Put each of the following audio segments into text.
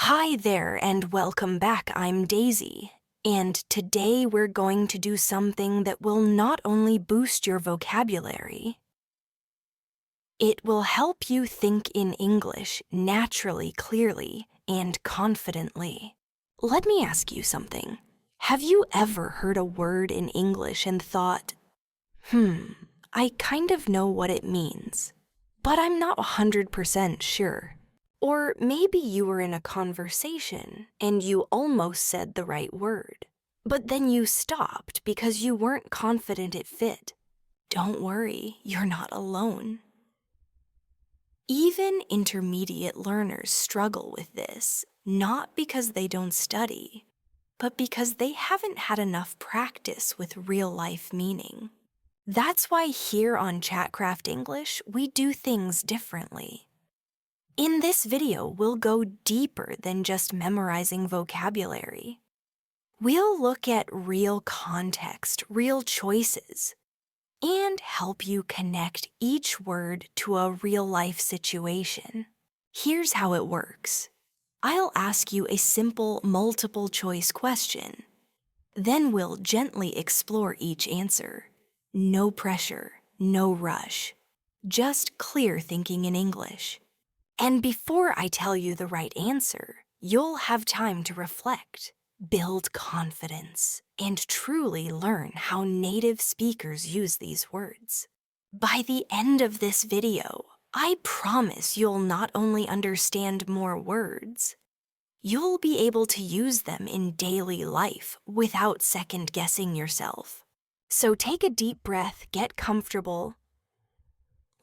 Hi there and welcome back. I'm Daisy, and today we're going to do something that will not only boost your vocabulary, it will help you think in English naturally, clearly, and confidently. Let me ask you something. Have you ever heard a word in English and thought, I kind of know what it means, but I'm not 100% sure? Or maybe you were in a conversation and you almost said the right word, but then you stopped because you weren't confident it fit. Don't worry, you're not alone. Even intermediate learners struggle with this, not because they don't study, but because they haven't had enough practice with real-life meaning. That's why here on Chatcraft English, we do things differently. In this video, we'll go deeper than just memorizing vocabulary. We'll look at real context, real choices, and help you connect each word to a real-life situation. Here's how it works. I'll ask you a simple multiple-choice question. Then we'll gently explore each answer. No pressure, no rush. Just clear thinking in English. And before I tell you the right answer, you'll have time to reflect, build confidence, and truly learn how native speakers use these words. By the end of this video, I promise you'll not only understand more words, you'll be able to use them in daily life without second-guessing yourself. So take a deep breath, get comfortable.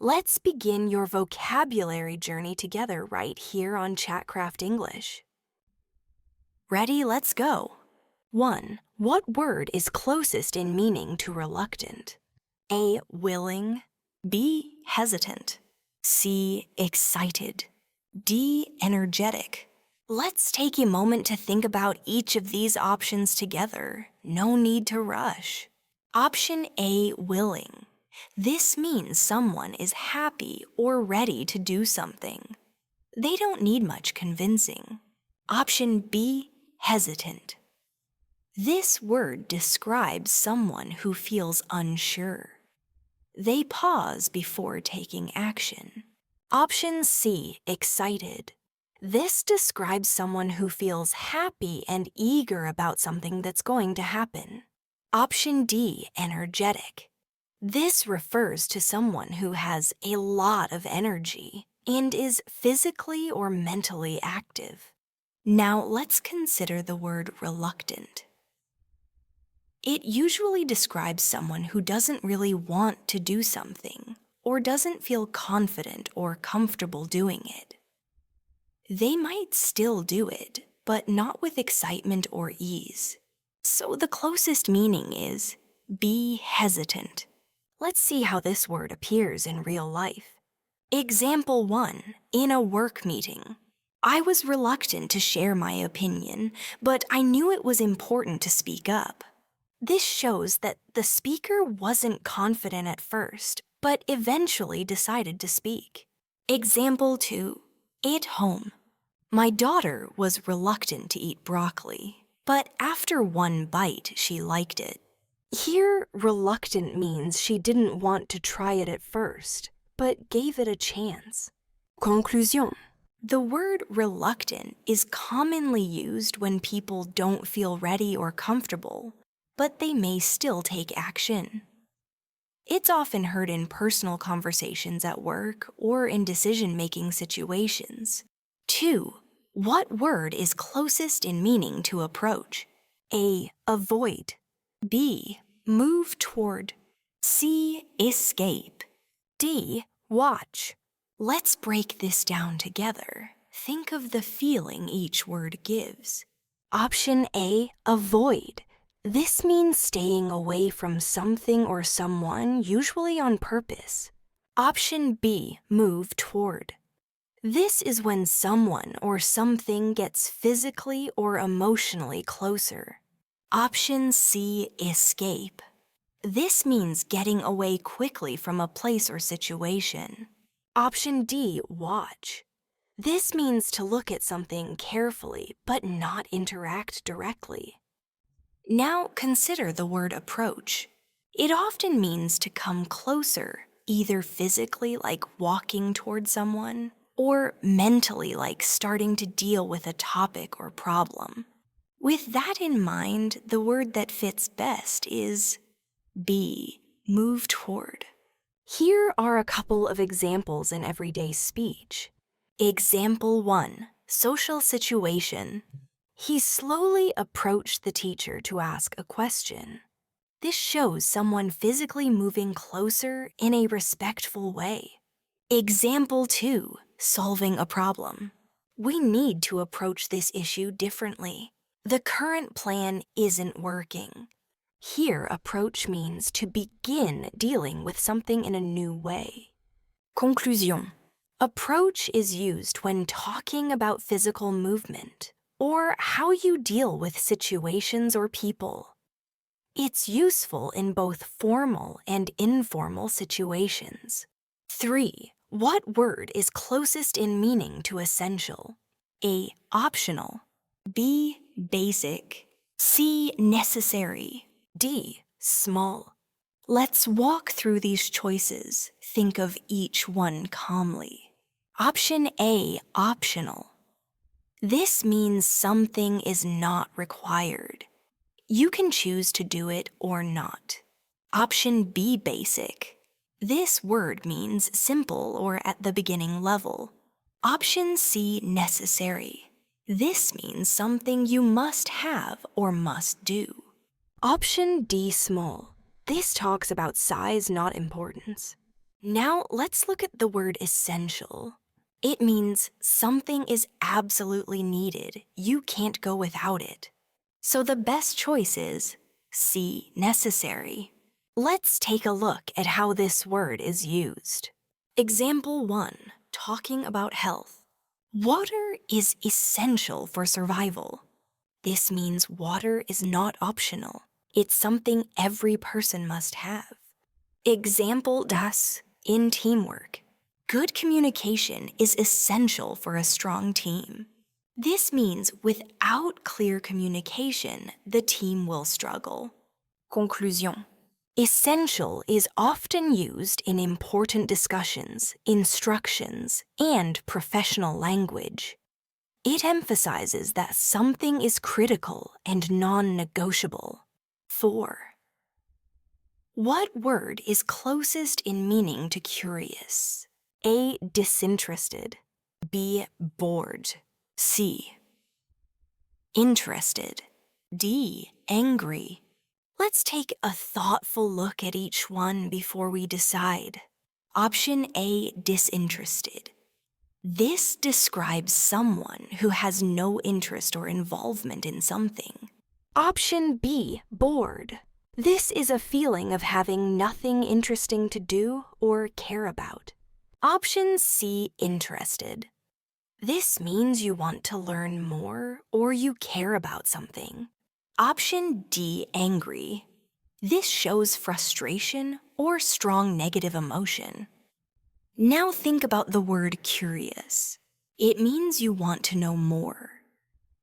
Let's begin your vocabulary journey together right here on Chatcraft English. Ready? Let's go. 1. What word is closest in meaning to reluctant? A. Willing. B. Hesitant. C. Excited. D. Energetic. Let's take a moment to think about each of these options together. No need to rush. Option A. Willing. This means someone is happy or ready to do something. They don't need much convincing. Option B, hesitant. This word describes someone who feels unsure. They pause before taking action. Option C, excited. This describes someone who feels happy and eager about something that's going to happen. Option D, energetic. This refers to someone who has a lot of energy and is physically or mentally active. Now let's consider the word reluctant. It usually describes someone who doesn't really want to do something or doesn't feel confident or comfortable doing it. They might still do it, but not with excitement or ease. So the closest meaning is be hesitant. Let's see how this word appears in real life. Example 1. In a work meeting. I was reluctant to share my opinion, but I knew it was important to speak up. This shows that the speaker wasn't confident at first, but eventually decided to speak. Example 2. At home. My daughter was reluctant to eat broccoli, but after one bite, she liked it. Here, reluctant means she didn't want to try it at first, but gave it a chance. Conclusion. The word reluctant is commonly used when people don't feel ready or comfortable, but they may still take action. It's often heard in personal conversations at work or in decision-making situations. 2. What word is closest in meaning to approach? A. Avoid. B. Move toward. C. Escape. D. Watch. Let's break this down together. Think of the feeling each word gives. Option A. Avoid. This means staying away from something or someone, usually on purpose. Option B. Move toward. This is when someone or something gets physically or emotionally closer. Option C, escape. This means getting away quickly from a place or situation. Option D, watch. This means to look at something carefully but not interact directly. Now consider the word approach. It often means to come closer, either physically like walking toward someone, or mentally like starting to deal with a topic or problem. With that in mind, the word that fits best is be, move toward. Here are a couple of examples in everyday speech. Example 1, social situation. He slowly approached the teacher to ask a question. This shows someone physically moving closer in a respectful way. Example 2, solving a problem. We need to approach this issue differently. The current plan isn't working. Here, approach means to begin dealing with something in a new way. Conclusion. Approach is used when talking about physical movement or how you deal with situations or people. It's useful in both formal and informal situations. 3. What word is closest in meaning to essential? A. Optional. B. Basic. C. Necessary. D. Small. Let's walk through these choices. Think of each one calmly. Option A. Optional. This means something is not required. You can choose to do it or not. Option B. Basic. This word means simple or at the beginning level. Option C. Necessary. This means something you must have or must do. Option D. Small. This talks about size, not importance. Now let's look at the word essential. It means something is absolutely needed. You can't go without it. So the best choice is C. Necessary. Let's take a look at how this word is used. Example 1, talking about health. Water is essential for survival. This means water is not optional. It's something every person must have. Example das, in teamwork. Good communication is essential for a strong team. This means without clear communication, the team will struggle. Conclusion. Essential is often used in important discussions, instructions, and professional language. It emphasizes that something is critical and non-negotiable. 4. What word is closest in meaning to curious? A. Disinterested. B. Bored. C. Interested. D. Angry. Let's take a thoughtful look at each one before we decide. Option A. Disinterested. This describes someone who has no interest or involvement in something. Option B. Bored. This is a feeling of having nothing interesting to do or care about. Option C. Interested. This means you want to learn more or you care about something. Option D. Angry. This shows frustration or strong negative emotion. Now think about the word curious. It means you want to know more.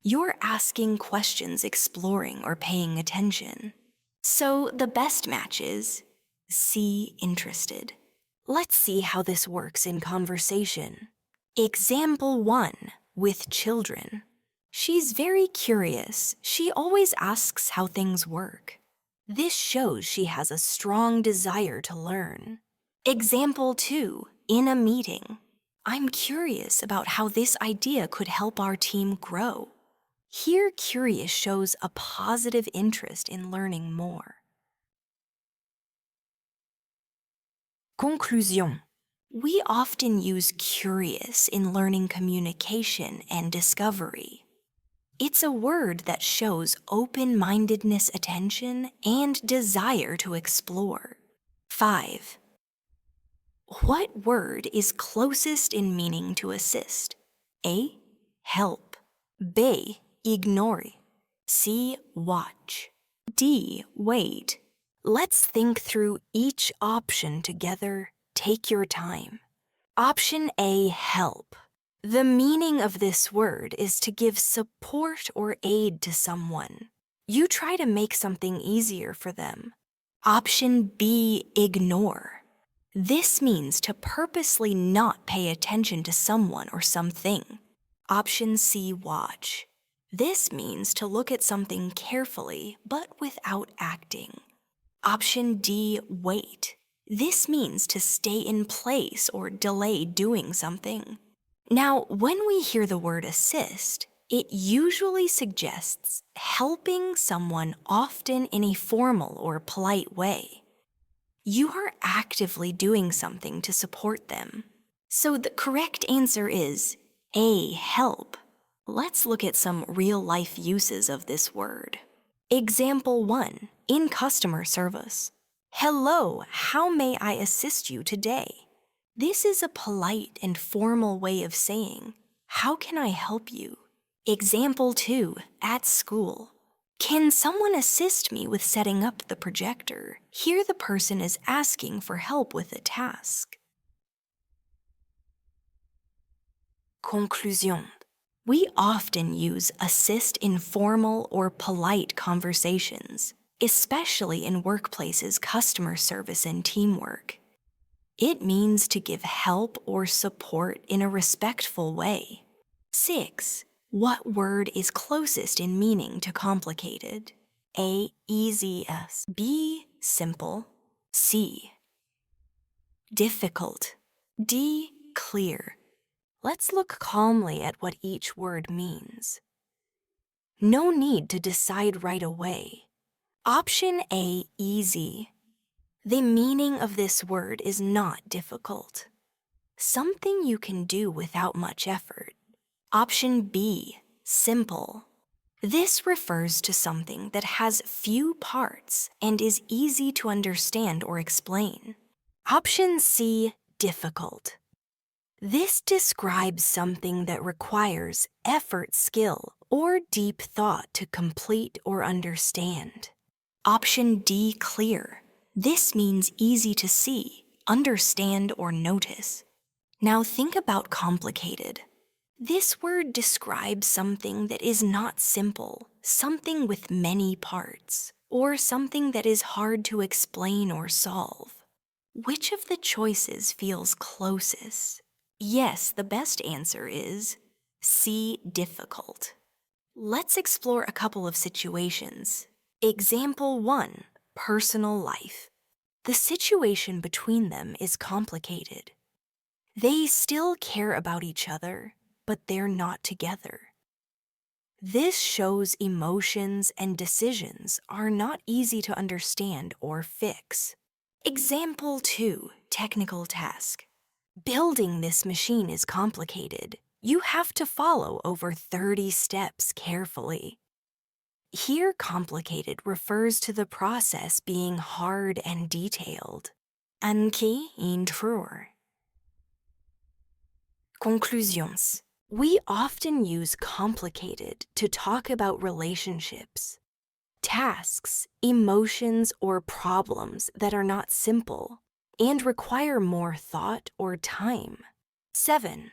You're asking questions, exploring, or paying attention. So the best match is C. Interested. Let's see how this works in conversation. Example 1, with children. She's very curious. She always asks how things work. This shows she has a strong desire to learn. Example 2, in a meeting. I'm curious about how this idea could help our team grow. Here, curious shows a positive interest in learning more. Conclusion. We often use curious in learning communication and discovery. It's a word that shows open-mindedness, attention, and desire to explore. 5. What word is closest in meaning to assist? A. Help. B. Ignore. C. Watch. D. Wait. Let's think through each option together. Take your time. Option A. Help. The meaning of this word is to give support or aid to someone. You try to make something easier for them. Option B, ignore. This means to purposely not pay attention to someone or something. Option C, watch. This means to look at something carefully but without acting. Option D, wait. This means to stay in place or delay doing something. Now, when we hear the word assist, it usually suggests helping someone, often in a formal or polite way. You are actively doing something to support them. So the correct answer is A, help. Let's look at some real-life uses of this word. Example 1, in customer service. Hello, how may I assist you today? This is a polite and formal way of saying, how can I help you? Example 2, at school. Can someone assist me with setting up the projector? Here the person is asking for help with a task. Conclusion. We often use assist in formal or polite conversations, especially in workplaces, customer service, and teamwork. It means to give help or support in a respectful way. 6. What word is closest in meaning to complicated? A, easy as. B, simple. C, difficult. D, clear. Let's look calmly at what each word means. No need to decide right away. Option A, easy. The meaning of this word is not difficult. Something you can do without much effort. Option B, simple. This refers to something that has few parts and is easy to understand or explain. Option C, difficult. This describes something that requires effort, skill, or deep thought to complete or understand. Option D, clear. This means easy to see, understand, or notice. Now think about complicated. This word describes something that is not simple, something with many parts, or something that is hard to explain or solve. Which of the choices feels closest? Yes, the best answer is C, difficult. Let's explore a couple of situations. Example 1, personal life. The situation between them is complicated. They still care about each other, but they're not together. This shows emotions and decisions are not easy to understand or fix. Example 2, technical task. Building this machine is complicated. You have to follow over 30 steps carefully. Here, complicated refers to the process being hard and detailed. Anki intrur. Conclusions. We often use complicated to talk about relationships, tasks, emotions, or problems that are not simple and require more thought or time. 7.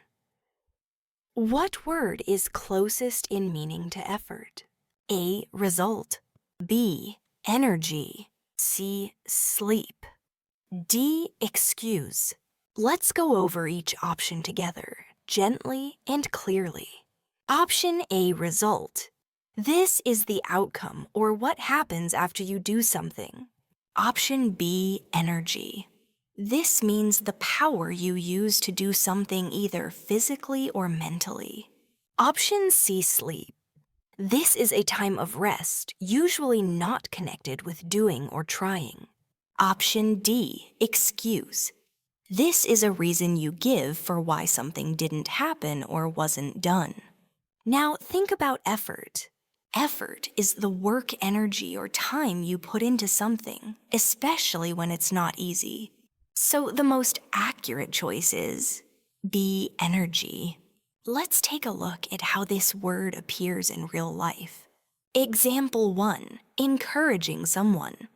What word is closest in meaning to effort? A, result. B, energy. C, sleep. D, excuse. Let's go over each option together, gently and clearly. Option A, result. This is the outcome or what happens after you do something. Option B, energy. This means the power you use to do something either physically or mentally. Option C, sleep. This is a time of rest, usually not connected with doing or trying. Option D, excuse. This is a reason you give for why something didn't happen or wasn't done. Now think about effort. Effort is the work, energy, or time you put into something, especially when it's not easy. So the most accurate choice is B, energy. Let's take a look at how this word appears in real life. Example 1, encouraging someone.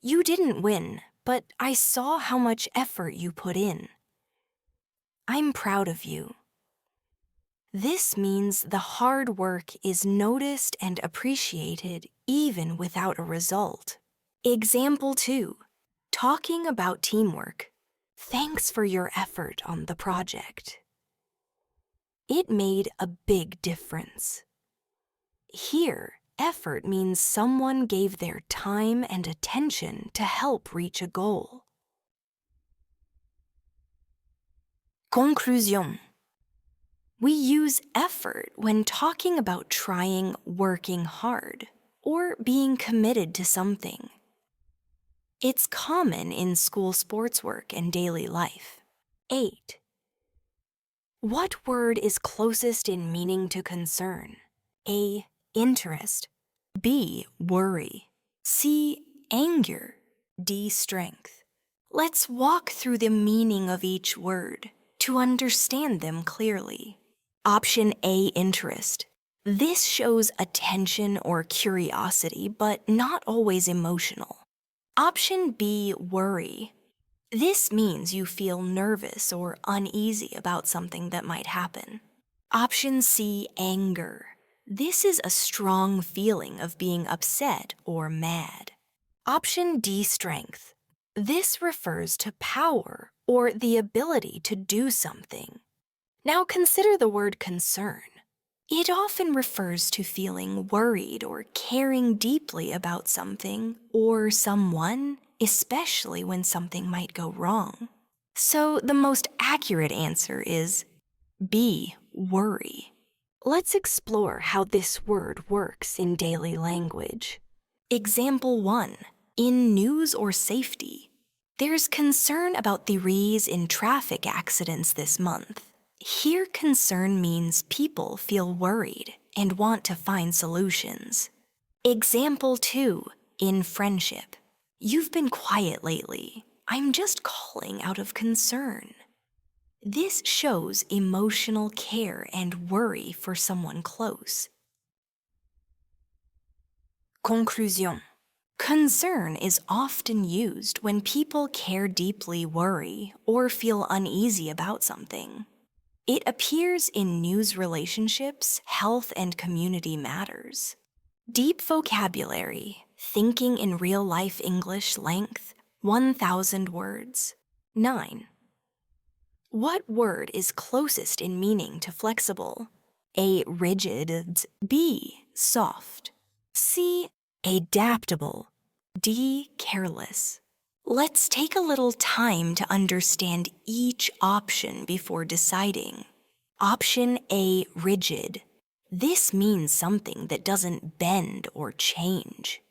You didn't win, but I saw how much effort you put in. I'm proud of you. This means the hard work is noticed and appreciated even without a result. Example 2. Talking about teamwork. Thanks for your effort on the project. It made a big difference. Here, effort means someone gave their time and attention to help reach a goal. Conclusion. We use effort when talking about trying, working hard, or being committed to something. It's common in school sports work and daily life. 8. What word is closest in meaning to concern? A. Interest. B. Worry. C. Anger. D. Strength. Let's walk through the meaning of each word to understand them clearly. Option A. Interest. This shows attention or curiosity, but not always emotional. Option B. Worry. This means you feel nervous or uneasy about something that might happen. Option C. Anger. This is a strong feeling of being upset or mad. Option D. Strength. This refers to power or the ability to do something. Now consider the word concern. It often refers to feeling worried or caring deeply about something or someone, especially when something might go wrong. So the most accurate answer is B. Worry. Let's explore how this word works in daily language. Example 1. In news or safety. There's concern about the rise in traffic accidents this month. Here, concern means people feel worried and want to find solutions. Example 2. In friendship. You've been quiet lately. I'm just calling out of concern. This shows emotional care and worry for someone close. Conclusion. Concern is often used when people care deeply, worry, or feel uneasy about something. It appears in news relationships, health, and community matters. Deep vocabulary, thinking in real-life English length, 1,000 words. 9. What word is closest in meaning to flexible? A. Rigid. B. Soft. C. Adaptable. D. Careless. Let's take a little time to understand each option before deciding. Option A. Rigid. This means something that doesn't bend or change.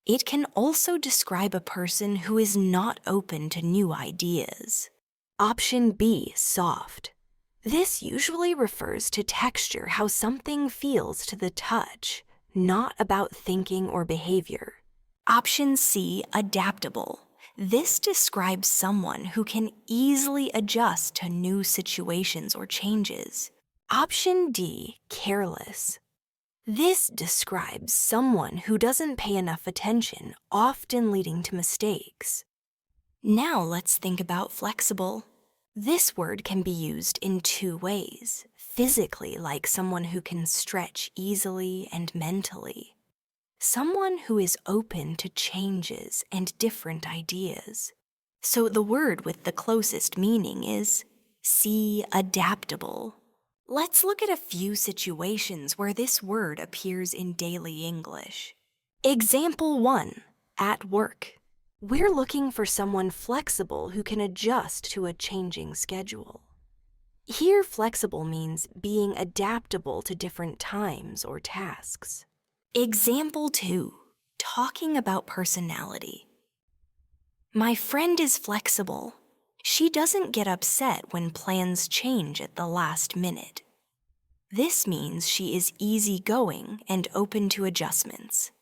It can also describe a person who is not open to new ideas. Option B. Soft. This usually refers to texture, how something feels to the touch, not about thinking or behavior. Option C. Adaptable. This describes someone who can easily adjust to new situations or changes. Option D. Careless. This describes someone who doesn't pay enough attention, often leading to mistakes. Now let's think about flexible. This word can be used in two ways: physically, like someone who can stretch easily, and mentally, someone who is open to changes and different ideas. So the word with the closest meaning is C. Adaptable. Let's look at a few situations where this word appears in daily English. Example 1. At work. We're looking for someone flexible who can adjust to a changing schedule. Here, flexible means being adaptable to different times or tasks. Example 2. Talking about personality. My friend is flexible. She doesn't get upset when plans change at the last minute. This means she is easygoing and open to adjustments.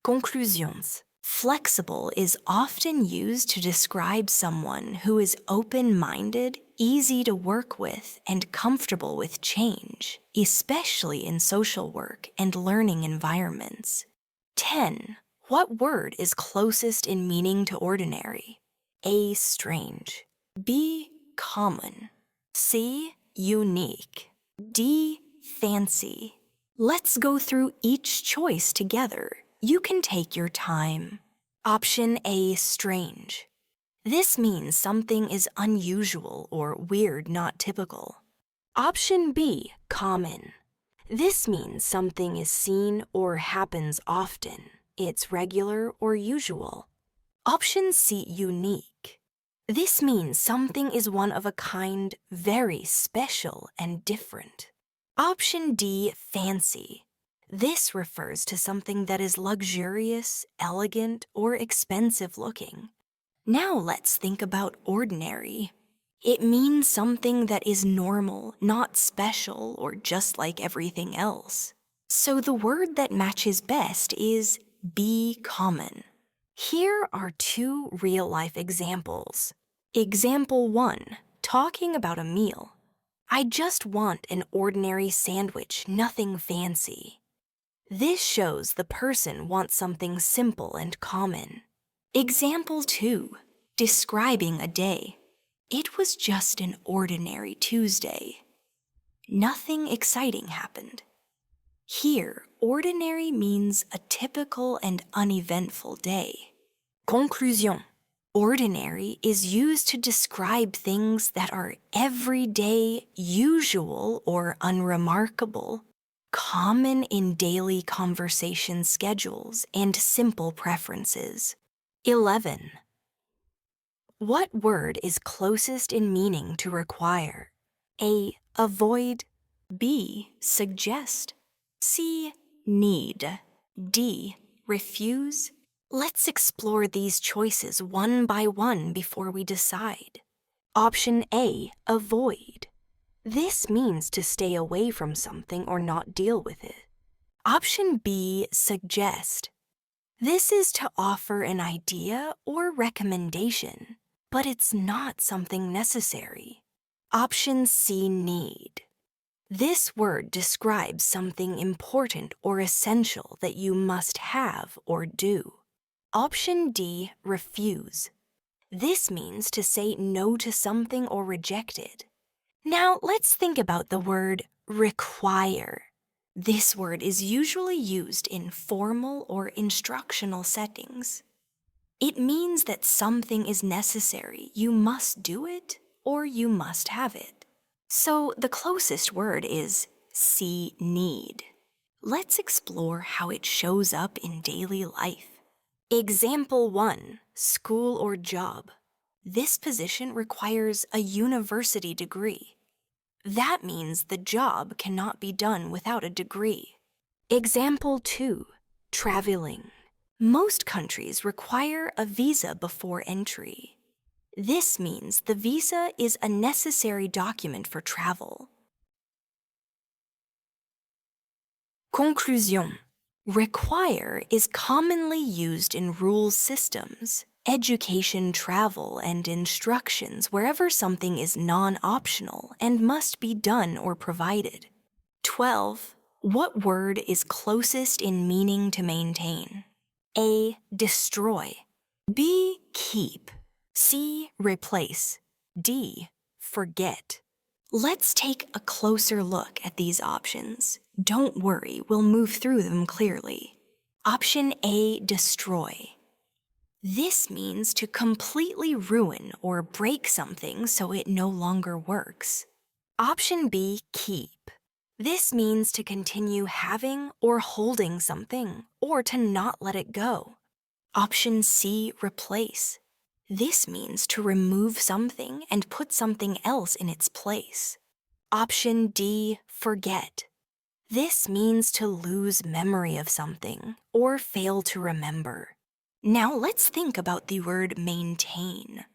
Conclusions. Flexible is often used to describe someone who is open-minded, easy to work with, and comfortable with change, especially in social work and learning environments. 10. What word is closest in meaning to ordinary? A. Strange. B. Common. C. unique. D, fancy. Let's go through each choice together. You can take your time. Option A, strange. This means something is unusual or weird, not typical. Option B, common. This means something is seen or happens often. It's regular or usual. Option C, unique. This means something is one of a kind, very special and different. Option D, fancy. This refers to something that is luxurious, elegant, or expensive looking. Now let's think about ordinary. It means something that is normal, not special, or just like everything else. So the word that matches best is be common. Here are two real-life examples. Example 1, talking about a meal. I just want an ordinary sandwich, nothing fancy. This shows the person wants something simple and common. Example 2, describing a day. It was just an ordinary Tuesday. Nothing exciting happened. Here, ordinary means a typical and uneventful day. Conclusion. Ordinary is used to describe things that are everyday, usual, or unremarkable, common in daily conversation schedules and simple preferences. 11. What word is closest in meaning to require? A, avoid. B, suggest. C, need. D, refuse. Let's explore these choices one by one before we decide. Option A, avoid. This means to stay away from something or not deal with it. Option B, suggest. This is to offer an idea or recommendation, but it's not something necessary. Option C, need. This word describes something important or essential that you must have or do. Option D, refuse. This means to say no to something or reject it. Now let's think about the word require. This word is usually used in formal or instructional settings. It means that something is necessary, you must do it, or you must have it. So the closest word is C, need. Let's explore how it shows up in daily life. Example 1, school or job. This position requires a university degree. That means the job cannot be done without a degree. Example 2, traveling. Most countries require a visa before entry. This means the visa is a necessary document for travel. Conclusion. Require is commonly used in rules systems, education, travel, and instructions wherever something is non-optional and must be done or provided. 12. What word is closest in meaning to maintain? A, destroy. B, keep. C, replace. D, forget. Let's take a closer look at these options. Don't worry, we'll move through them clearly. Option A, destroy. This means to completely ruin or break something so it no longer works. Option B, keep. This means to continue having or holding something, or to not let it go. Option C, replace. This means to remove something and put something else in its place. Option D, forget. This means to lose memory of something or fail to remember. Now let's think about the word maintain.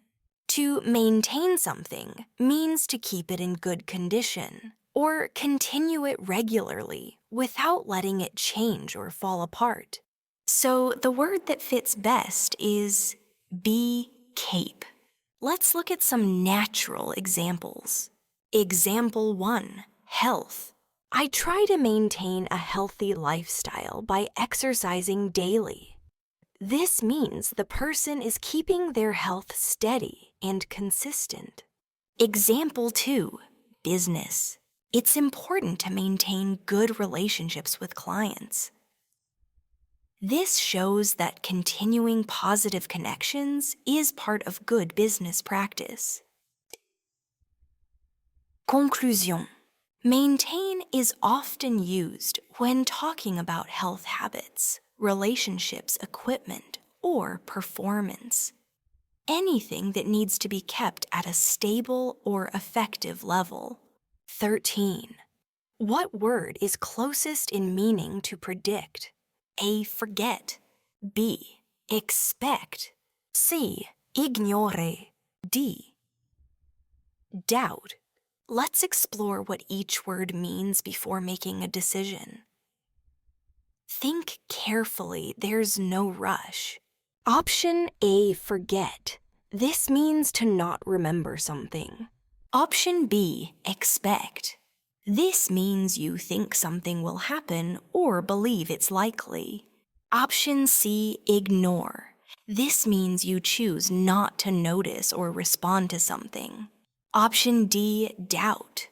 To maintain something means to keep it in good condition or continue it regularly without letting it change or fall apart. So the word that fits best is be cape. Let's look at some natural examples. Example 1, health. I try to maintain a healthy lifestyle by exercising daily. This means the person is keeping their health steady and consistent. Example 2, business. It's important to maintain good relationships with clients. This shows that continuing positive connections is part of good business practice. Conclusion. Maintain is often used when talking about health habits, relationships, equipment, or performance. Anything that needs to be kept at a stable or effective level. 13. What word is closest in meaning to predict? A. Forget. B. Expect. C. Ignore. D. Doubt. Let's explore what each word means before making a decision. Think carefully, there's no rush. Option A, forget. This means to not remember something. Option B, expect. This means you think something will happen or believe it's likely. Option C, ignore. This means you choose not to notice or respond to something. Option D, doubt.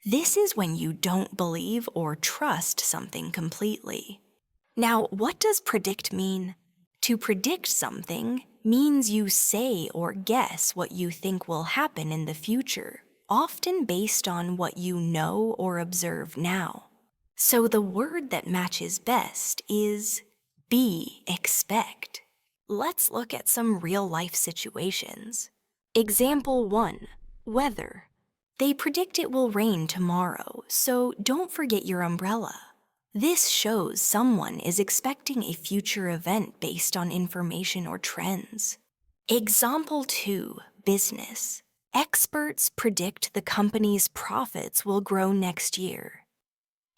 This is when you don't believe or trust something completely. Now, what does predict mean? To predict something means you say or guess what you think will happen in the future, often based on what you know or observe now. So the word that matches best is B, expect. Let's look at some real-life situations. Example 1. Weather. They predict it will rain tomorrow, so don't forget your umbrella. This shows someone is expecting a future event based on information or trends. Example 2. Business. Experts predict the company's profits will grow next year.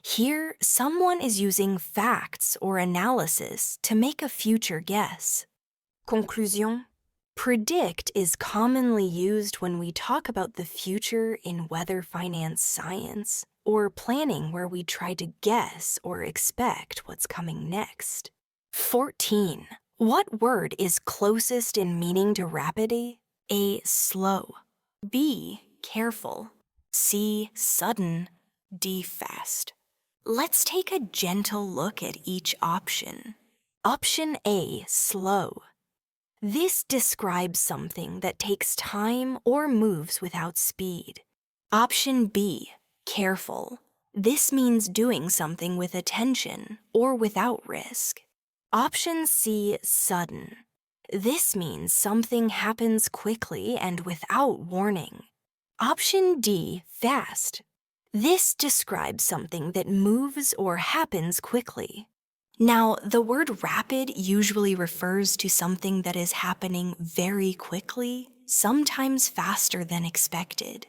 Here, someone is using facts or analysis to make a future guess. Conclusion. Predict is commonly used when we talk about the future in weather finance science, or planning where we try to guess or expect what's coming next. 14. What word is closest in meaning to rapidity? A. Slow. B. Careful. C. Sudden. D. Fast. Let's take a gentle look at each option. Option A. Slow. This describes something that takes time or moves without speed. Option B, careful. This means doing something with attention or without risk. Option C, sudden. This means something happens quickly and without warning. Option D, fast. This describes something that moves or happens quickly. Now, the word rapid usually refers to something that is happening very quickly, sometimes faster than expected.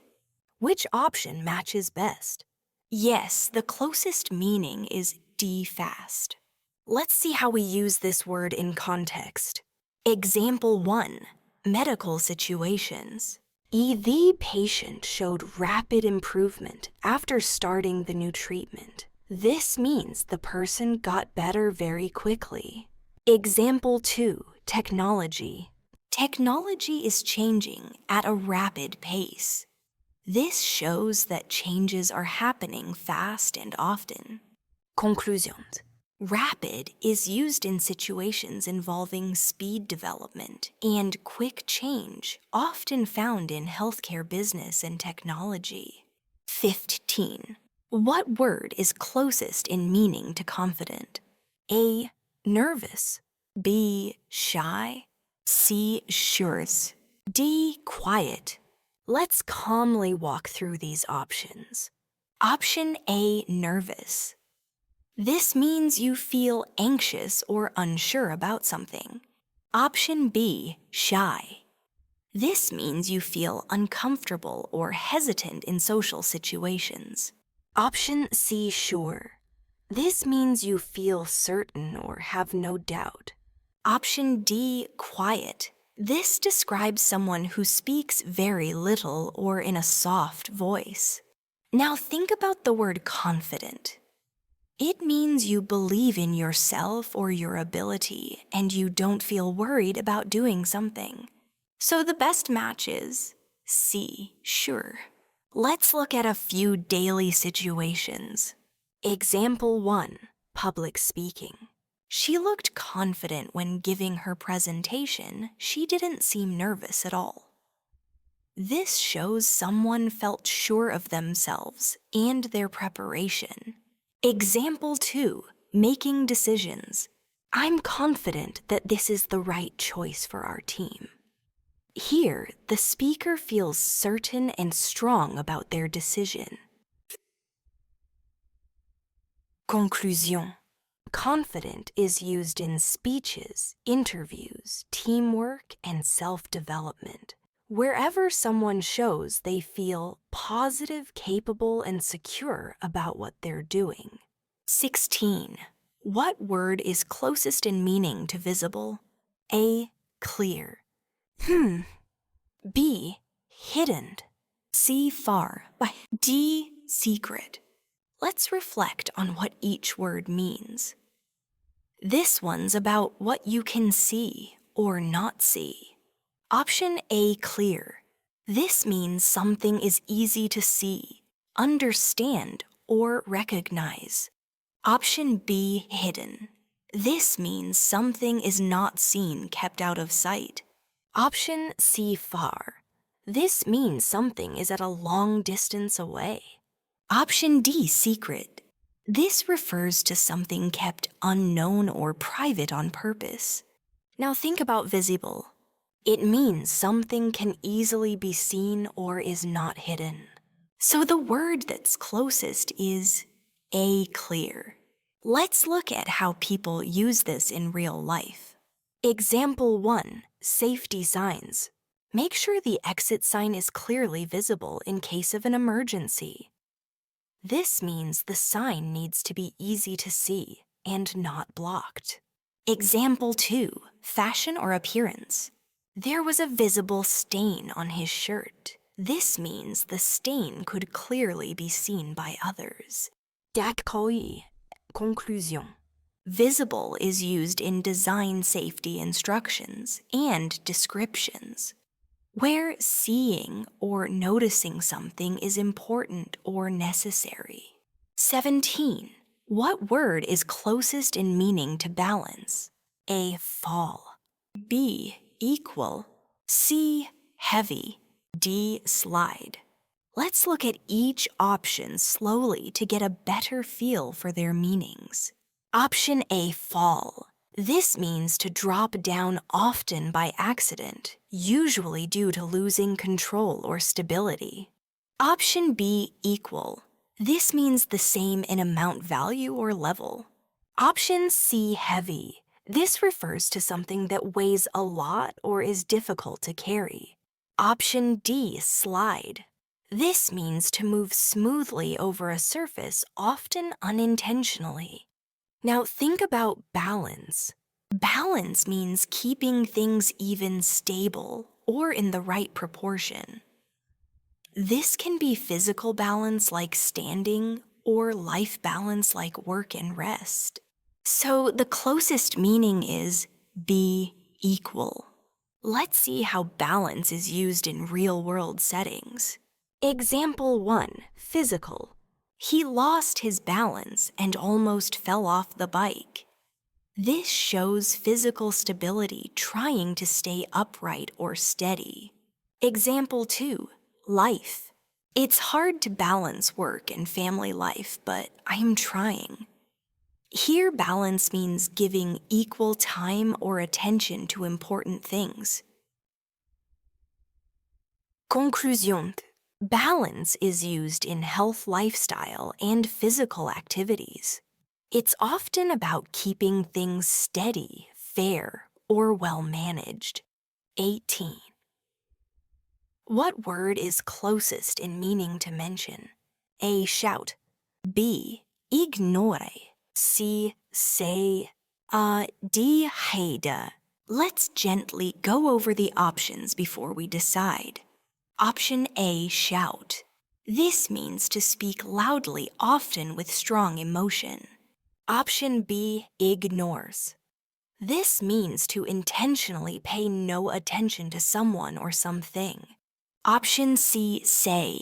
Which option matches best? Yes, the closest meaning is D, fast. Let's see how we use this word in context. Example 1. Medical situations. The patient showed rapid improvement after starting the new treatment. This means the person got better very quickly. Example 2. Technology. Technology is changing at a rapid pace. This shows that changes are happening fast and often. Conclusions. Rapid is used in situations involving speed development and quick change, often found in healthcare business and technology. 15. What word is closest in meaning to confident? A. Nervous. B. Shy. C. Sure. D. Quiet. Let's calmly walk through these options. Option A. Nervous. This means you feel anxious or unsure about something. Option B. Shy. This means you feel uncomfortable or hesitant in social situations. Option C, sure. This means you feel certain or have no doubt. Option D, quiet. This describes someone who speaks very little or in a soft voice. Now think about the word confident. It means you believe in yourself or your ability and you don't feel worried about doing something. So the best match is C, sure. Let's look at a few daily situations. Example 1, public speaking. She looked confident when giving her presentation. She didn't seem nervous at all. This shows someone felt sure of themselves and their preparation. Example 2, making decisions. I'm confident that this is the right choice for our team. Here, the speaker feels certain and strong about their decision. Conclusion. Confident is used in speeches, interviews, teamwork, and self-development. Wherever someone shows they feel positive, capable, and secure about what they're doing. 16. What word is closest in meaning to visible? A, clear. B, hidden. C, far. D, secret. Let's reflect on what each word means. This one's about what you can see or not see. Option A, clear. This means something is easy to see, understand, or recognize. Option B, hidden. This means something is not seen, kept out of sight. Option C, far. This means something is at a long distance away. Option D, secret. This refers to something kept unknown or private on purpose. Now think about visible. It means something can easily be seen or is not hidden. So the word that's closest is A, clear. Let's look at how people use this in real life. Example 1, safety signs. Make sure the exit sign is clearly visible in case of an emergency. This means the sign needs to be easy to see and not blocked. Example 2, fashion or appearance. There was a visible stain on his shirt. This means the stain could clearly be seen by others. Conclusion. Visible is used in design safety instructions and descriptions, where seeing or noticing something is important or necessary. 17. What word is closest in meaning to balance? A, fall. B, equal. C, heavy. D, slide. Let's look at each option slowly to get a better feel for their meanings. Option A, fall. This means to drop down often by accident, usually due to losing control or stability. Option B, equal. This means the same in amount, value, or level. Option C, heavy. This refers to something that weighs a lot or is difficult to carry. Option D, slide. This means to move smoothly over a surface, often unintentionally. Now think about balance. Balance means keeping things even, stable, or in the right proportion. This can be physical balance like standing, or life balance like work and rest. So the closest meaning is be equal. Let's see how balance is used in real-world settings. Example 1, physical. He lost his balance and almost fell off the bike. This shows physical stability, trying to stay upright or steady. Example 2, life. It's hard to balance work and family life, but I'm trying. Here, balance means giving equal time or attention to important things. Conclusion. Balance is used in health, lifestyle, and physical activities. It's often about keeping things steady, fair, or well managed. 18. What word is closest in meaning to mention? A, shout. B, ignore. C, say. D, hide. Let's gently go over the options before we decide. Option A, shout. This means to speak loudly, often with strong emotion. Option B, ignores. This means to intentionally pay no attention to someone or something. Option C, say.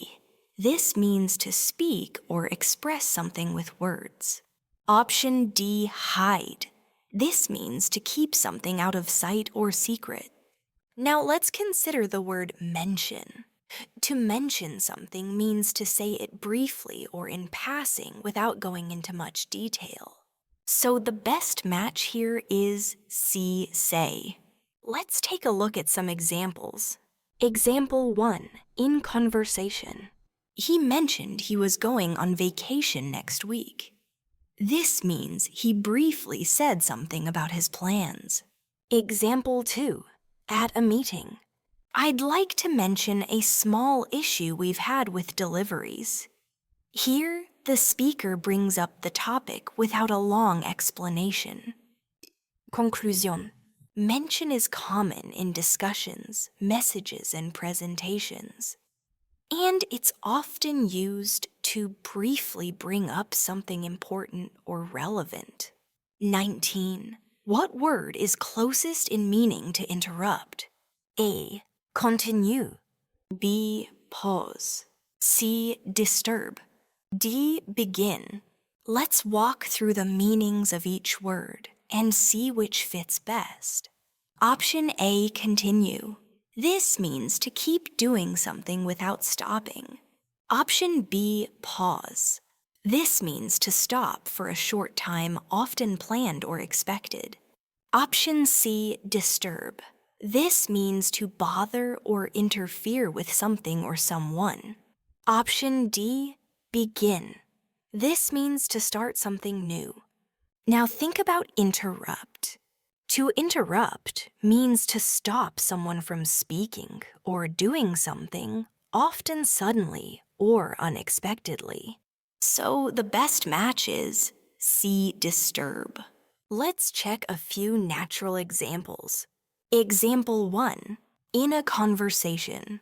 This means to speak or express something with words. Option D, hide. This means to keep something out of sight or secret. Now let's consider the word mention. To mention something means to say it briefly or in passing without going into much detail. So the best match here is C, say. Let's take a look at some examples. Example 1, in conversation. He mentioned he was going on vacation next week. This means he briefly said something about his plans. Example 2, at a meeting. I'd like to mention a small issue we've had with deliveries. Here, the speaker brings up the topic without a long explanation. Conclusion. Mention is common in discussions, messages, and presentations. And it's often used to briefly bring up something important or relevant. 19. What word is closest in meaning to interrupt? A, continue. B, pause. C, disturb. D, begin. Let's walk through the meanings of each word and see which fits best. Option A, continue. This means to keep doing something without stopping. Option B, pause. This means to stop for a short time, often planned or expected. Option C, disturb. This means to bother or interfere with something or someone. Option D, begin. This means to start something new. Now think about interrupt. To interrupt means to stop someone from speaking or doing something, often suddenly or unexpectedly. So the best match is C, disturb. Let's check a few natural examples. Example 1, in a conversation.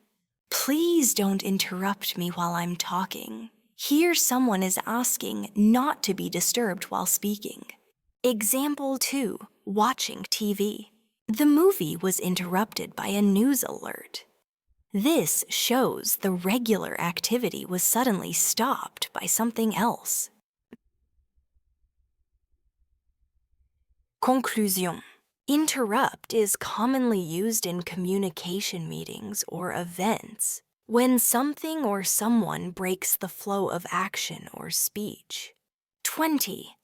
Please don't interrupt me while I'm talking. Here someone is asking not to be disturbed while speaking. Example 2, watching TV. The movie was interrupted by a news alert. This shows the regular activity was suddenly stopped by something else. Conclusion. Interrupt is commonly used in communication meetings or events when something or someone breaks the flow of action or speech. 20.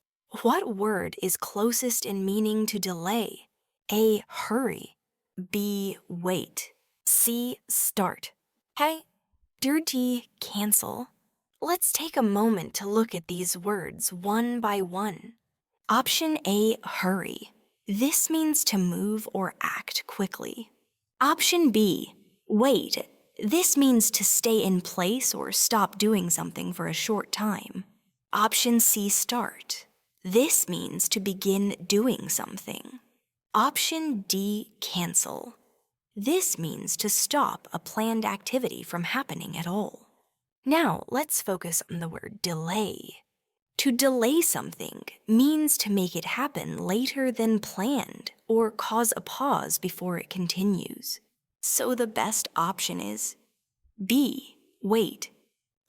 What word is closest in meaning to delay? A, hurry. B, wait. C, start. Hey, dirty, cancel. Let's take a moment to look at these words one by one. Option A, hurry. This means to move or act quickly. Option B, wait. This means to stay in place or stop doing something for a short time. Option C, start. This means to begin doing something. Option D, cancel. This means to stop a planned activity from happening at all. Now, let's focus on the word delay. To delay something means to make it happen later than planned or cause a pause before it continues. So the best option is B, wait.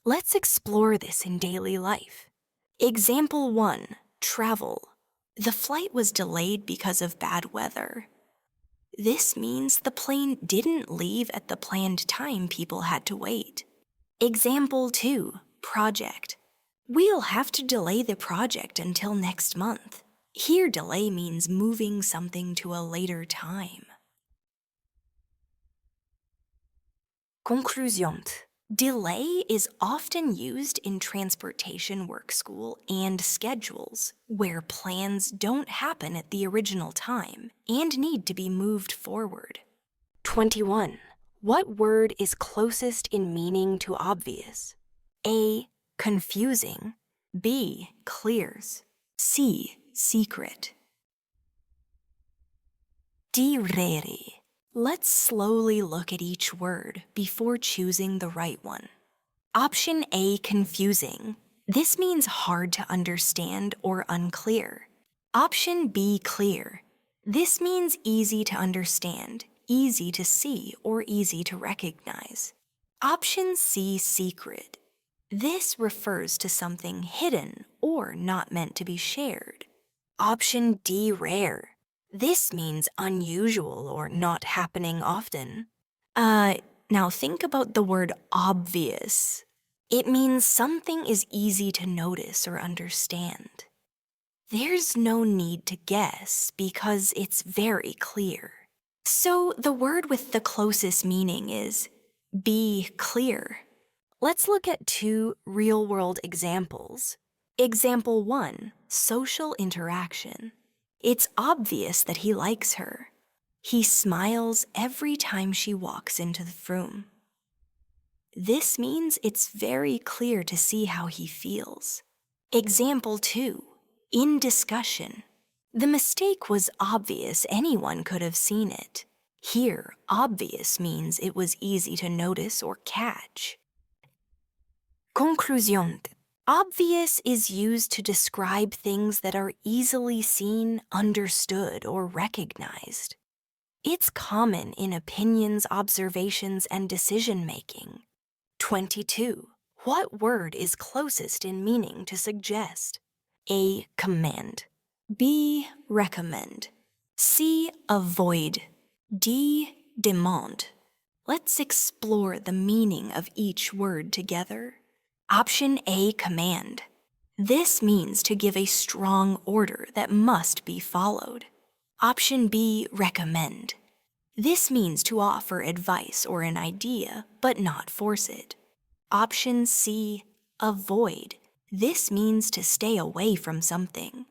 Let's explore this in daily life. Example 1, travel. The flight was delayed because of bad weather. This means the plane didn't leave at the planned time people had to wait. Example 2, project. We'll have to delay the project until next month. Here, delay means moving something to a later time. Conclusion. Delay is often used in transportation work school and schedules, where plans don't happen at the original time and need to be moved forward. 21. What word is closest in meaning to obvious? A, confusing. B, clears. C, secret. Direre. Let's slowly look at each word before choosing the right one. Option A, confusing. This means hard to understand or unclear. Option B, clear. This means easy to understand, easy to see, or easy to recognize. Option C, secret. This refers to something hidden or not meant to be shared. Option D, rare. This means unusual or not happening often. Now think about the word obvious. It means something is easy to notice or understand. There's no need to guess because it's very clear. So the word with the closest meaning is be clear. Let's look at two real-world examples. Example 1, social interaction. It's obvious that he likes her. He smiles every time she walks into the room. This means it's very clear to see how he feels. Example 2, in discussion. The mistake was obvious, anyone could have seen it. Here, obvious means it was easy to notice or catch. Conclusion. Obvious is used to describe things that are easily seen, understood, or recognized. It's common in opinions, observations, and decision-making. 22. What word is closest in meaning to suggest? A, command. B, recommend. C, avoid. D, demand. Let's explore the meaning of each word together. Option A, command. This means to give a strong order that must be followed. Option B, recommend. This means to offer advice or an idea, but not force it. Option C, avoid. This means to stay away from something.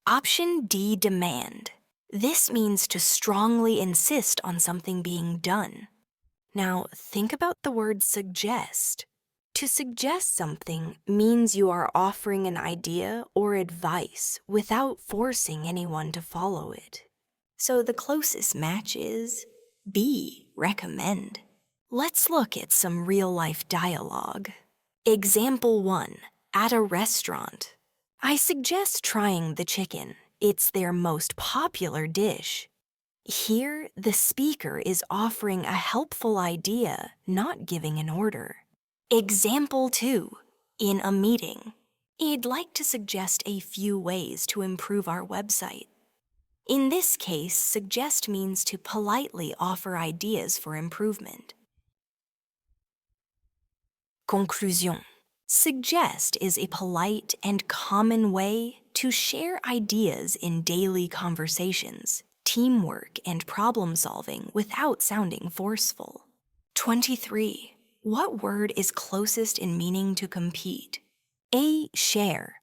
Option D, demand. This means to strongly insist on something being done. Now, think about the word suggest. To suggest something means you are offering an idea or advice without forcing anyone to follow it. So the closest match is B, recommend. Let's look at some real-life dialogue. Example 1, at a restaurant. I suggest trying the chicken. It's their most popular dish. Here, the speaker is offering a helpful idea, not giving an order. Example 2, in a meeting. I'd like to suggest a few ways to improve our website. In this case, suggest means to politely offer ideas for improvement. Conclusion. Suggest is a polite and common way to share ideas in daily conversations, teamwork, and problem-solving without sounding forceful. 23. What word is closest in meaning to compete? A, share.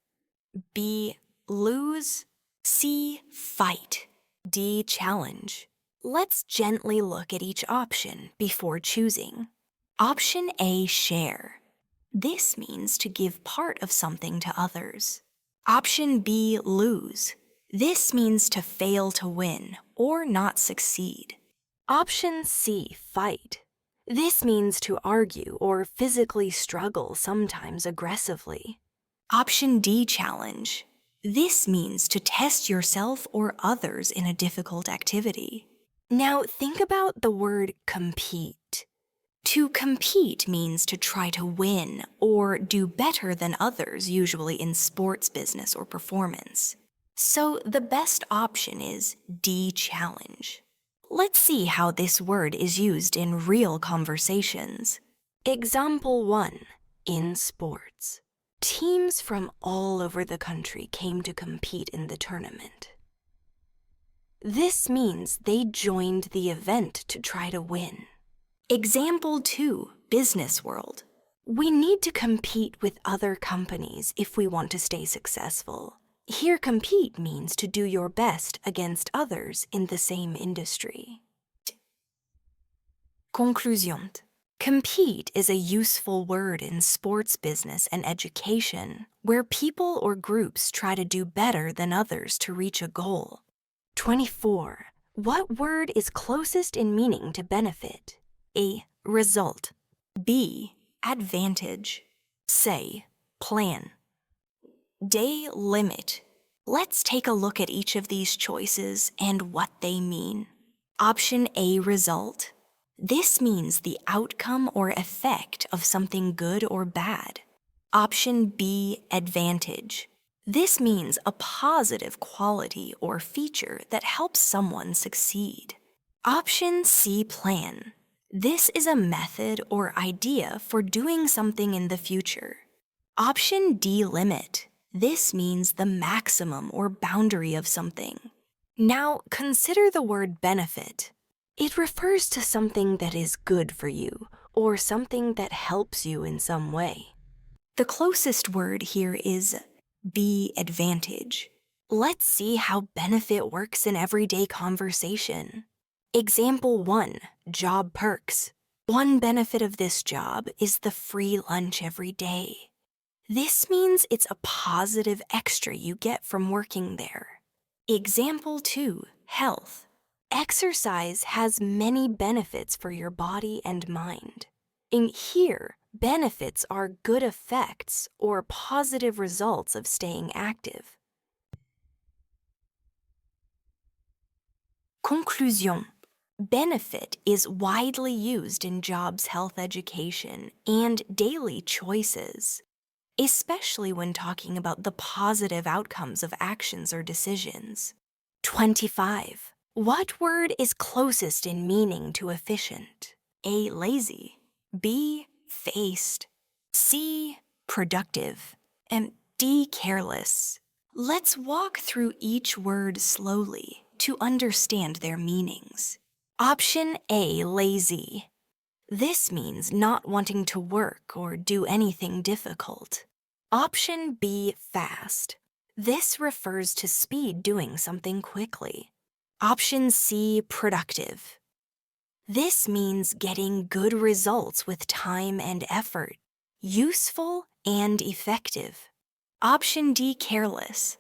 B, lose. C, fight. D, challenge. Let's gently look at each option before choosing. Option A, share. This means to give part of something to others. Option B, lose. This means to fail to win or not succeed. Option C, fight. This means to argue or physically struggle, sometimes aggressively. Option D, challenge. This means to test yourself or others in a difficult activity. Now think about the word compete. To compete means to try to win or do better than others, usually in sports business or performance. So the best option is D, challenge. Let's see how this word is used in real conversations. Example 1, in sports. Teams from all over the country came to compete in the tournament. This means they joined the event to try to win. Example 2, business world. We need to compete with other companies if we want to stay successful. Here, compete means to do your best against others in the same industry. Conclusion. Compete is a useful word in sports business and education, where people or groups try to do better than others to reach a goal. 24. What word is closest in meaning to benefit? A, result. B, advantage. C, plan. D, limit. Let's take a look at each of these choices and what they mean. Option A, result. This means the outcome or effect of something good or bad. Option B, advantage. This means a positive quality or feature that helps someone succeed. Option C, plan. This is a method or idea for doing something in the future. Option D, limit. This means the maximum or boundary of something. Now, consider the word benefit. It refers to something that is good for you or something that helps you in some way. The closest word here is B, advantage. Let's see how benefit works in everyday conversation. Example 1, job perks. One benefit of this job is the free lunch every day. This means it's a positive extra you get from working there. Example 2, health. Exercise has many benefits for your body and mind. In here, benefits are good effects or positive results of staying active. Conclusion. Benefit is widely used in jobs, health, education, and daily choices, especially when talking about the positive outcomes of actions or decisions. 25. What word is closest in meaning to efficient? A, lazy. B, faced. C, productive. And D, careless. Let's walk through each word slowly to understand their meanings. Option A, lazy. This means not wanting to work or do anything difficult. Option B, fast. This refers to speed doing something quickly. Option C, productive. This means getting good results with time and effort, useful and effective. Option D, careless.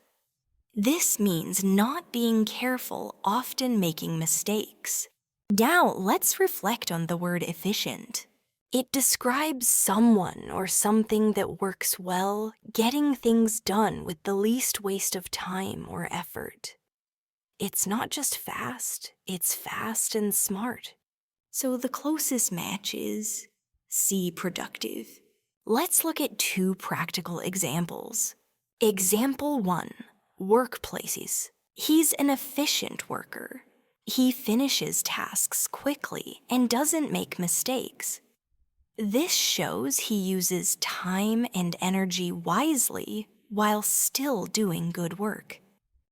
This means not being careful, often making mistakes. Now let's reflect on the word efficient. It describes someone or something that works well, getting things done with the least waste of time or effort. It's not just fast, it's fast and smart. So the closest match is C, productive. Let's look at 2 practical examples. Example 1, workplaces. He's an efficient worker. He finishes tasks quickly and doesn't make mistakes. This shows he uses time and energy wisely while still doing good work.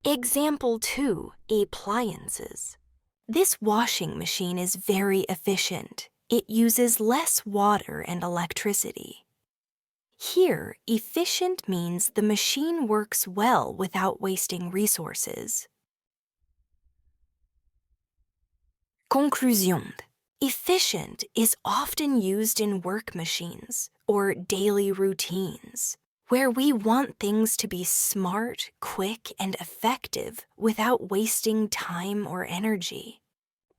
Example 2, appliances. This washing machine is very efficient. It uses less water and electricity. Here, efficient means the machine works well without wasting resources. Conclusion. Efficient is often used in work machines or daily routines, where we want things to be smart, quick, and effective without wasting time or energy.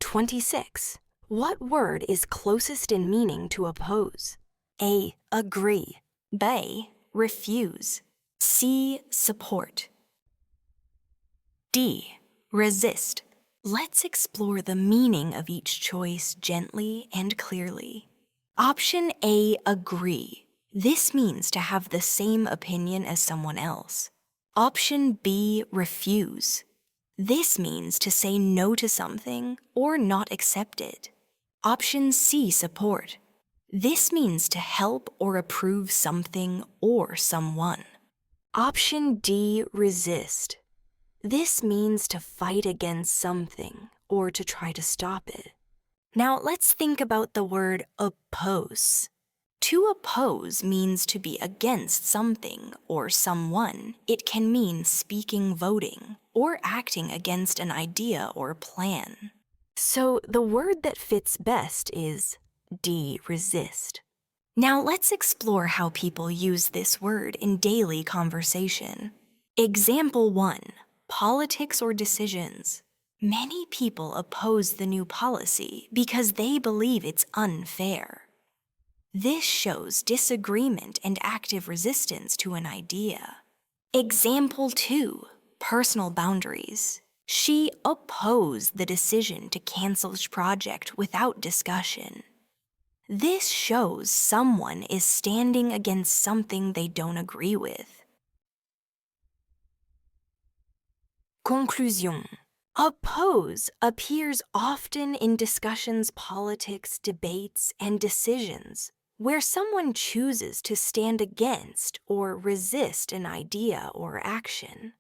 26. What word is closest in meaning to oppose? A, agree. B, refuse. C, support. D, resist. Let's explore the meaning of each choice gently and clearly. Option A, agree. This means to have the same opinion as someone else. Option B, refuse. This means to say no to something or not accept it. Option C, support. This means to help or approve something or someone. Option D, resist. This means to fight against something or to try to stop it. Now let's think about the word oppose. To oppose means to be against something or someone. It can mean speaking, voting, or acting against an idea or plan. So the word that fits best is D, resist. Now let's explore how people use this word in daily conversation. Example 1. Politics or decisions. Many people oppose the new policy because they believe it's unfair. This shows disagreement and active resistance to an idea. Example 2. Personal boundaries. She opposed the decision to cancel the project without discussion. This shows someone is standing against something they don't agree with. Conclusion. Oppose appears often in discussions, politics, debates, and decisions, where someone chooses to stand against or resist an idea or action.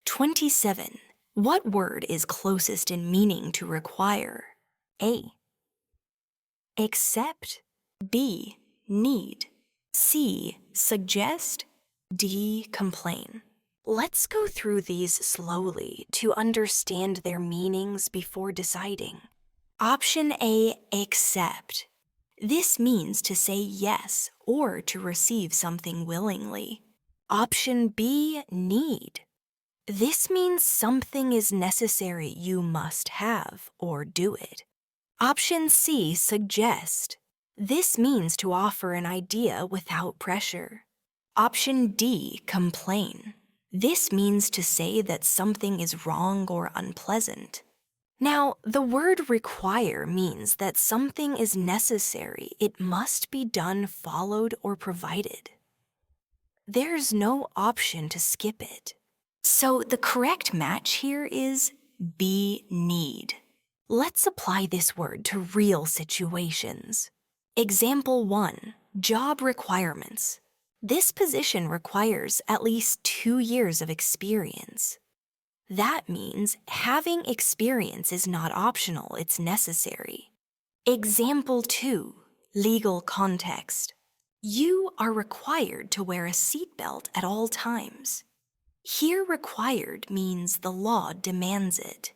27. What word is closest in meaning to require? A. Accept. B. Need. C. Suggest. D. Complain. Let's go through these slowly to understand their meanings before deciding. Option A. Accept. This means to say yes or to receive something willingly. Option B. Need. This means something is necessary, you must have or do it. Option C. Suggest. This means to offer an idea without pressure. Option D. Complain. This means to say that something is wrong or unpleasant. Now, the word require means that something is necessary. It must be done, followed, or provided. There's no option to skip it. So the correct match here is B. Need. Let's apply this word to real situations. Example 1. Job requirements. This position requires at least 2 years of experience. That means having experience is not optional, it's necessary. Example 2. Legal context. You are required to wear a seatbelt at all times. Here, required means the law demands it.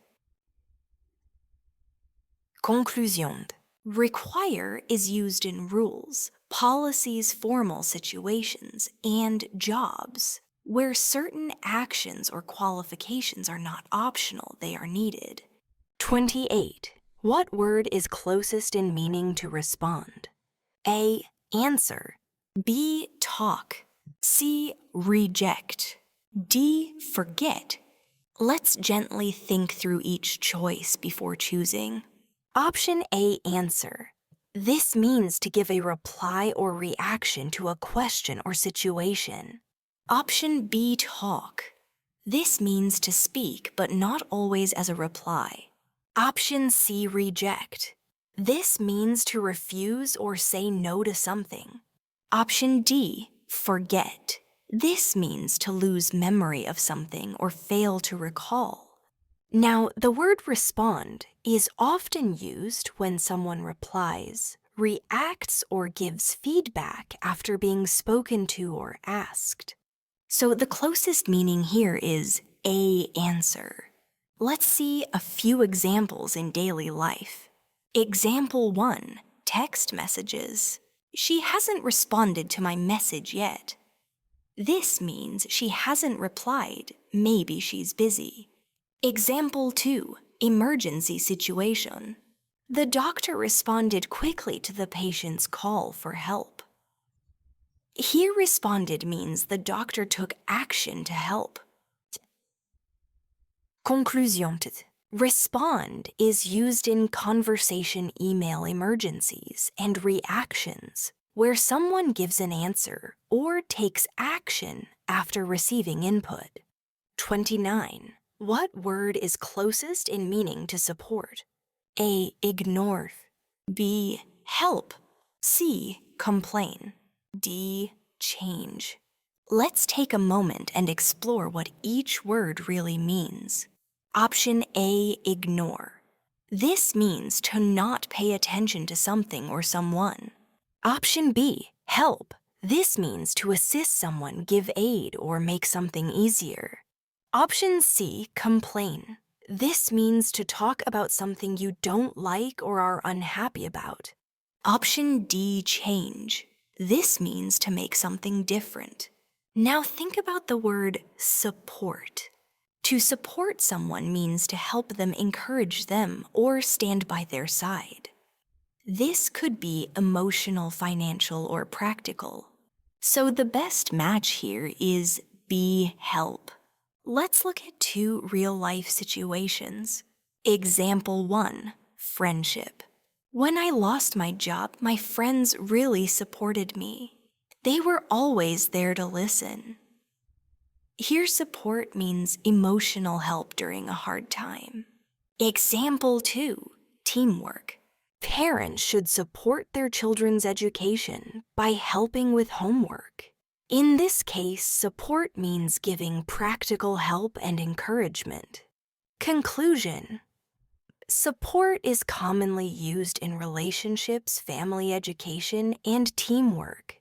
Conclusion. Require is used in rules, policies, formal situations, and jobs, where certain actions or qualifications are not optional, they are needed. 28. What word is closest in meaning to respond? A. Answer. B. Talk. C. Reject. D. Forget. Let's gently think through each choice before choosing. Option A. Answer. This means to give a reply or reaction to a question or situation. Option B. Talk. This means to speak, but not always as a reply. Option C. Reject. This means to refuse or say no to something. Option D. Forget. This means to lose memory of something or fail to recall. Now, the word respond is often used when someone replies, reacts, or gives feedback after being spoken to or asked. So the closest meaning here is A. Answer. Let's see a few examples in daily life. Example 1. Text messages. She hasn't responded to my message yet. This means she hasn't replied. Maybe she's busy. Example 2. Emergency situation. The doctor responded quickly to the patient's call for help. Here, responded means the doctor took action to help. Conclusion. Respond is used in conversation, email emergencies, and reactions, where someone gives an answer or takes action after receiving input. 29. What word is closest in meaning to support? A. Ignore. B. Help. C. Complain. D. Change. Let's take a moment and explore what each word really means. Option A. Ignore. This means to not pay attention to something or someone. Option B. Help. This means to assist someone, give aid, or make something easier. Option C. Complain. This means to talk about something you don't like or are unhappy about. Option D. Change. This means to make something different. Now think about the word support. To support someone means to help them, encourage them, or stand by their side. This could be emotional, financial, or practical. So the best match here is B. Help. Let's look at 2 real-life situations. Example 1. Friendship. When I lost my job, my friends really supported me. They were always there to listen. Here, support means emotional help during a hard time. Example 2, teamwork. Parents should support their children's education by helping with homework. In this case, support means giving practical help and encouragement. Conclusion. Support is commonly used in relationships, family education, and teamwork,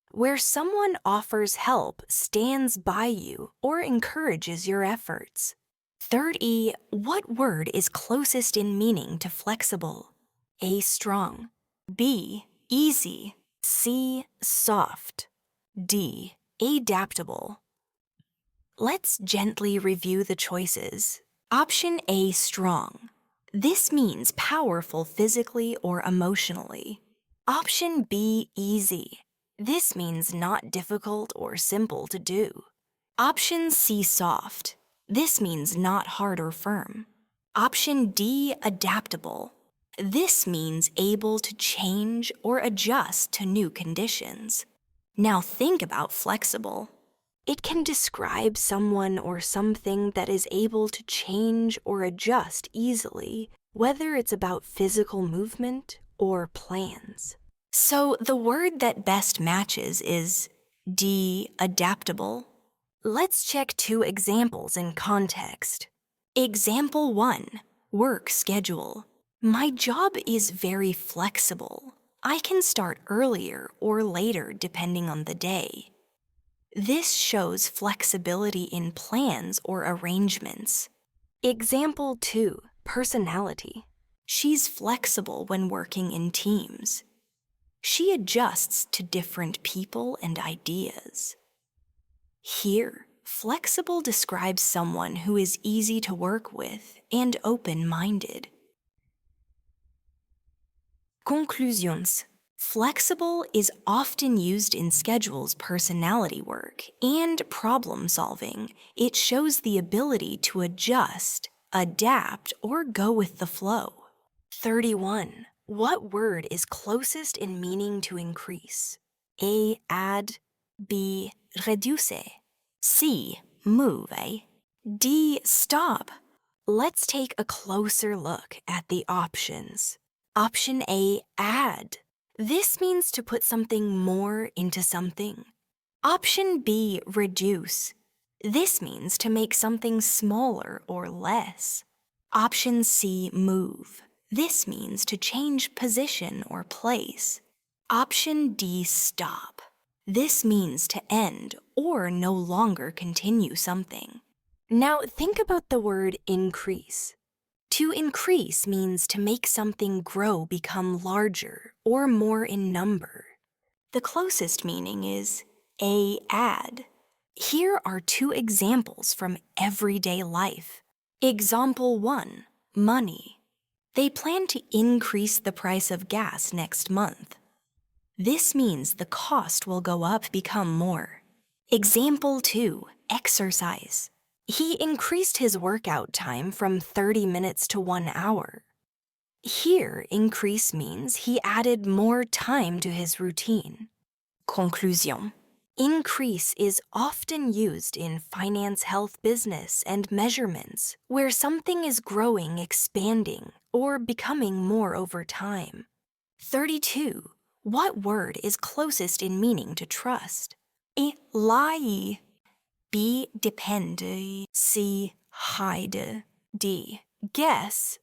where someone offers help, stands by you, or encourages your efforts. Third E, what word is closest in meaning to flexible? A, strong. B, easy. C, soft. D, adaptable. Let's gently review the choices. Option A, strong. This means powerful physically or emotionally. Option B, easy. This means not difficult or simple to do. Option C, soft. This means not hard or firm. Option D, adaptable. This means able to change or adjust to new conditions. Now think about flexible. It can describe someone or something that is able to change or adjust easily, whether it's about physical movement or plans. So the word that best matches is D, adaptable. Let's check 2 examples in context. Example 1, work schedule. My job is very flexible. I can start earlier or later depending on the day. This shows flexibility in plans or arrangements. Example 2, personality. She's flexible when working in teams. She adjusts to different people and ideas. Here, flexible describes someone who is easy to work with and open-minded. Conclusions. Flexible is often used in schedules, personality work, and problem solving. It shows the ability to adjust, adapt, or go with the flow. 31. What word is closest in meaning to increase? A, add. B, reduce. C, move. D, stop. Let's take a closer look at the options. Option A, add. This means to put something more into something. Option B, reduce. This means to make something smaller or less. Option C, move. This means to change position or place. Option D, stop. This means to end or no longer continue something. Now think about the word increase. To increase means to make something grow, become larger, or more in number. The closest meaning is A, add. Here are 2 examples from everyday life. Example 1, money. They plan to increase the price of gas next month. This means the cost will go up, become more. Example 2, exercise. He increased his workout time from 30 minutes to 1 hour. Here, increase means he added more time to his routine. Conclusion. Increase is often used in finance, health, business, and measurements, where something is growing, expanding, or becoming more over time. 32. What word is closest in meaning to trust? A, lie. B, depend. C, hide. D, guess.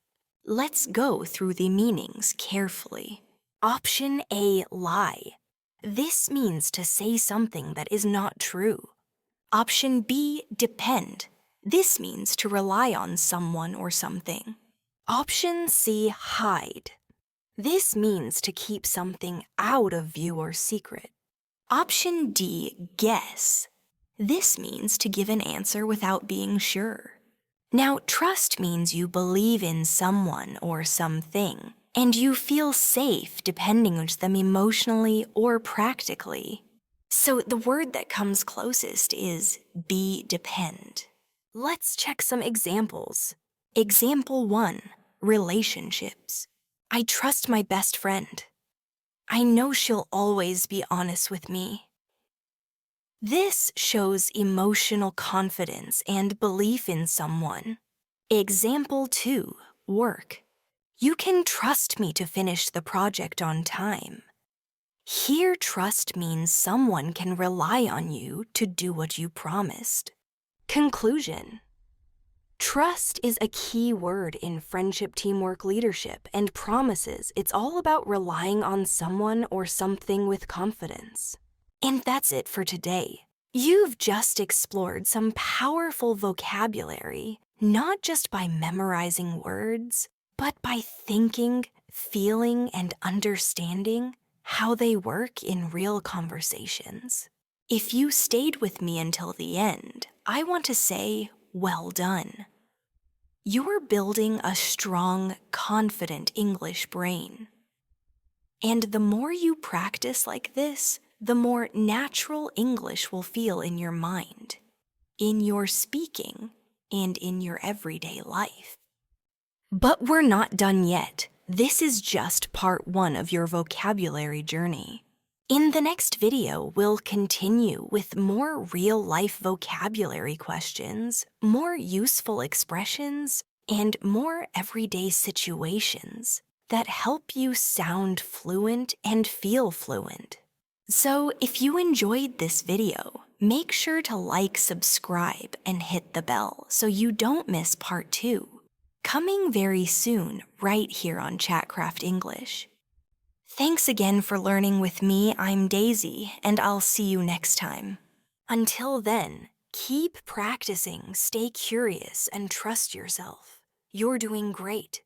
Let's go through the meanings carefully. Option A, lie. This means to say something that is not true. Option B, depend. This means to rely on someone or something. Option C, hide. This means to keep something out of view or secret. Option D, guess. This means to give an answer without being sure. Now, trust means you believe in someone or something, and you feel safe depending on them emotionally or practically. So the word that comes closest is be, depend. Let's check some examples. Example 1, relationships. I trust my best friend. I know she'll always be honest with me. This shows emotional confidence and belief in someone. Example 2, work. You can trust me to finish the project on time. Here, trust means someone can rely on you to do what you promised. Conclusion. Trust is a key word in friendship, teamwork, leadership, and promises it's all about relying on someone or something with confidence. And that's it for today. You've just explored some powerful vocabulary, not just by memorizing words, but by thinking, feeling, and understanding how they work in real conversations. If you stayed with me until the end, I want to say, well done. You're building a strong, confident English brain. And the more you practice like this, the more natural English will feel in your mind, in your speaking, and in your everyday life. But we're not done yet. This is just part 1 of your vocabulary journey. In the next video, we'll continue with more real-life vocabulary questions, more useful expressions, and more everyday situations that help you sound fluent and feel fluent. So if you enjoyed this video, make sure to like, subscribe, and hit the bell so you don't miss part 2. Coming very soon, right here on Chatcraft English. Thanks again for learning with me. I'm Daisy, and I'll see you next time. Until then, keep practicing, stay curious, and trust yourself. You're doing great.